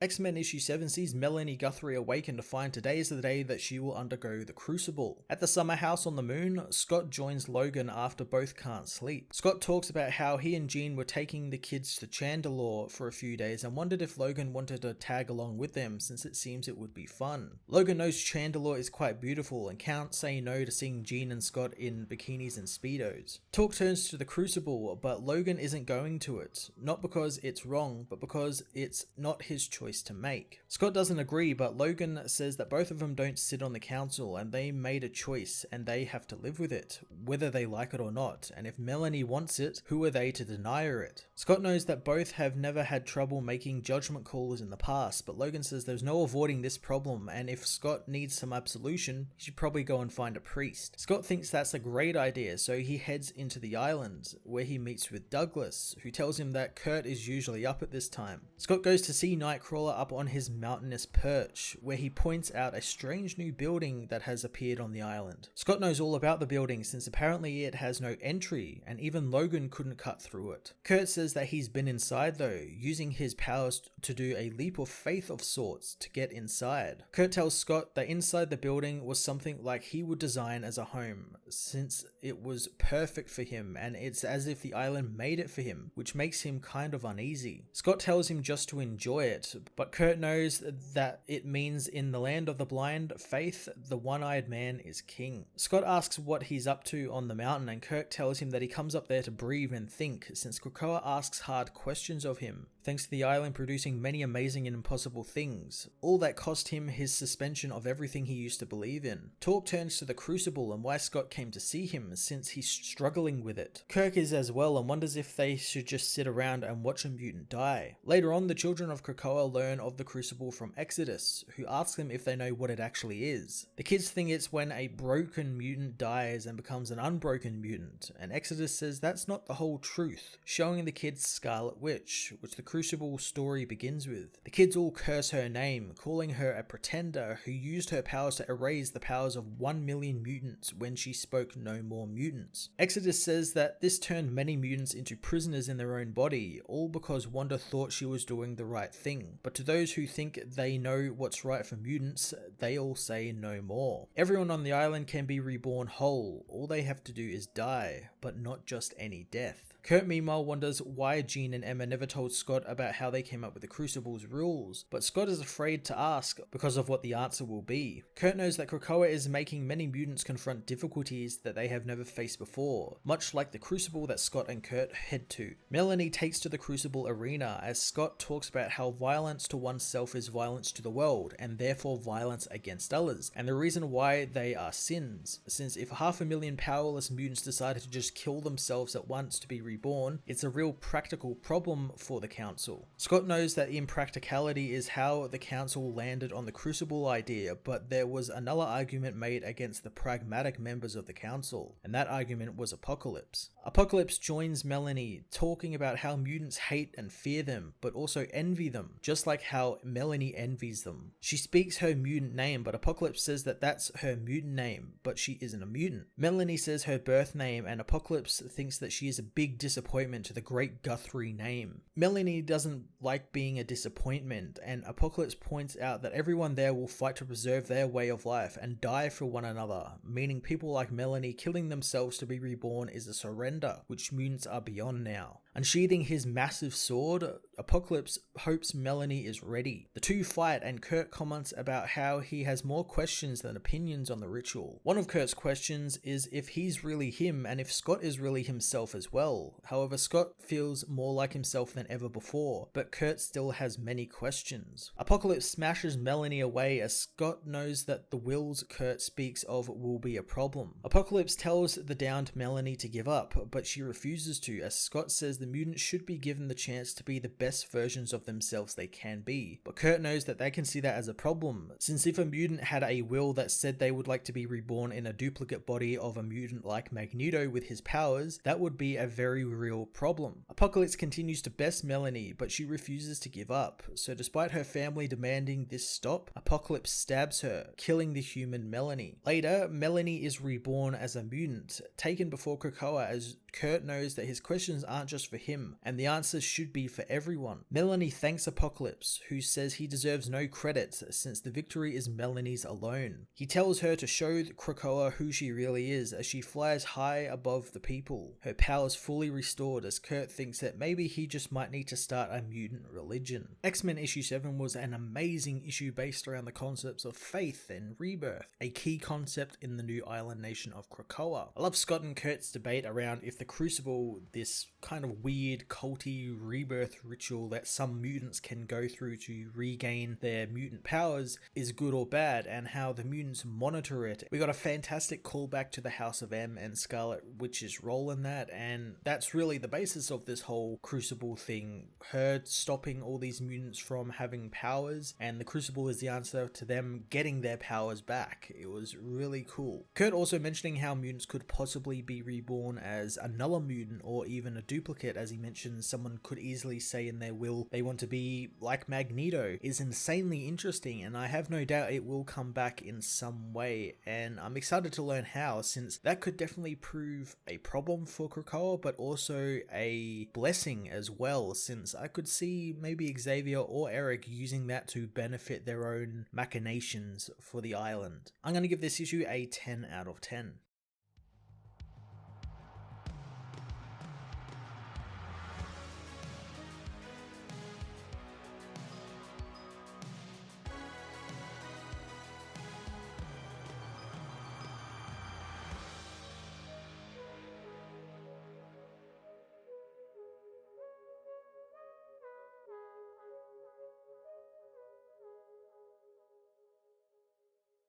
X-Men issue 7 sees Melanie Guthrie awaken to find today is the day that she will undergo the Crucible. At the summer house on the moon, Scott joins Logan after both can't sleep. Scott talks about how he and Jean were taking the kids to Chandelure for a few days and wondered if Logan wanted to tag along with them since it seems it would be fun. Logan knows Chandelure is quite beautiful and can't say no to seeing Jean and Scott in bikinis and speedos. Talk turns to the Crucible, but Logan isn't going to it. Not because it's wrong, but because it's not his choice to make. Scott doesn't agree, but Logan says that both of them don't sit on the council and they made a choice and they have to live with it, whether they like it or not, and if Melanie wants it, who are they to deny her it? Scott knows that both have never had trouble making judgment calls in the past, but Logan says there's no avoiding this problem, and if Scott needs some absolution, he should probably go and find a priest. Scott thinks that's a great idea, so he heads into the island, where he meets with Douglas, who tells him that Kurt is usually up at this time. Scott goes to see Nightcrawler up on his mountainous perch, where he points out a strange new building that has appeared on the island. Scott knows all about the building since apparently it has no entry, and even Logan couldn't cut through it. Kurt says that he's been inside though, using his powers to do a leap of faith of sorts to get inside. Kurt tells Scott that inside the building was something like he would design as a home, since it was perfect for him and it's as if the island made it for him, which makes him kind of uneasy. Scott tells him just to enjoy it, but Kurt knows that it means in the land of the blind faith, the one-eyed man is king. Scott asks what he's up to on the mountain and Kurt tells him that he comes up there to breathe and think, since Krakoa asks hard questions of him, thanks to the island producing many amazing and impossible things, all that cost him his suspension of everything he used to believe in. Talk turns to the Crucible and why Scott came to see him, since he's struggling with it. Kirk is as well and wonders if they should just sit around and watch a mutant die. Later on, the children of Krakoa learn of the Crucible from Exodus, who asks them if they know what it actually is. The kids think it's when a broken mutant dies and becomes an unbroken mutant, and Exodus says that's not the whole truth, showing the kids Scarlet Witch, which the Crucible story begins with. The kids all curse her name, calling her a pretender who used her powers to erase the powers of 1 million mutants when she spoke no more mutants. Exodus says that this turned many mutants into prisoners in their own body, all because Wanda thought she was doing the right thing. But to those who think they know what's right for mutants, they all say no more. Everyone on the island can be reborn whole, all they have to do is die, but not just any death. Kurt meanwhile wonders why Jean and Emma never told Scott about how they came up with the Crucible's rules, but Scott is afraid to ask because of what the answer will be. Kurt knows that Krakoa is making many mutants confront difficulties that they have never faced before, much like the Crucible that Scott and Kurt head to. Melanie takes to the Crucible arena as Scott talks about how violence to oneself is violence to the world, and therefore violence against others, and the reason why they are sins, since if 500,000 powerless mutants decided to just kill themselves at once to be reborn, it's a real practical problem for the council. Scott knows that impracticality is how the council landed on the Crucible idea, but there was another argument made against the pragmatic members of the council, and that argument was Apocalypse. Apocalypse joins Melanie, talking about how mutants hate and fear them, but also envy them, just like how Melanie envies them. She speaks her mutant name, but Apocalypse says that that's her mutant name, but she isn't a mutant. Melanie says her birth name, and Apocalypse thinks that she is a big disappointment to the great Guthrie name. Melanie doesn't like being a disappointment, and Apocalypse points out that everyone there will fight to preserve their way of life and die for one another, meaning people like Melanie killing themselves to be reborn is a surrender, which mutants are beyond now. Unsheathing his massive sword, Apocalypse hopes Melanie is ready. The two fight, and Kurt comments about how he has more questions than opinions on the ritual. One of Kurt's questions is if he's really him and if Scott is really himself as well. However, Scott feels more like himself than ever before, but Kurt still has many questions. Apocalypse smashes Melanie away as Scott knows that the wills Kurt speaks of will be a problem. Apocalypse tells the downed Melanie to give up, but she refuses to, as Scott says the mutants should be given the chance to be the best versions of themselves they can be. But Kurt knows that they can see that as a problem, since if a mutant had a will that said they would like to be reborn in a duplicate body of a mutant like Magneto with his powers, that would be a very real problem. Apocalypse continues to best Melanie, but she refuses to give up, so despite her family demanding this stop, Apocalypse stabs her, killing the human Melanie. Later, Melanie is reborn as a mutant, taken before Krakoa, as Kurt knows that his questions aren't just for for him, and the answer should be for everyone. Melanie thanks Apocalypse, who says he deserves no credit since the victory is Melanie's alone. He tells her to show Krakoa who she really is as she flies high above the people, her powers fully restored as Kurt thinks that maybe he just might need to start a mutant religion. X-Men issue 7 was an amazing issue based around the concepts of faith and rebirth, a key concept in the new island nation of Krakoa. I love Scott and Kurt's debate around if the Crucible, this kind of weird culty rebirth ritual that some mutants can go through to regain their mutant powers, is good or bad, and how the mutants monitor it. We got a fantastic callback to the House of M and Scarlet Witch's role in that, and that's really the basis of this whole Crucible thing. Her stopping all these mutants from having powers, and the Crucible is the answer to them getting their powers back. It was really cool. Kurt also mentioning how mutants could possibly be reborn as another mutant or even a duplicate, as he mentions someone could easily say in their will they want to be like Magneto, is insanely interesting, and I have no doubt it will come back in some way, and I'm excited to learn how, since that could definitely prove a problem for Krakoa, but also a blessing as well, since I could see maybe Xavier or Eric using that to benefit their own machinations for the island. I'm going to give this issue a 10 out of 10.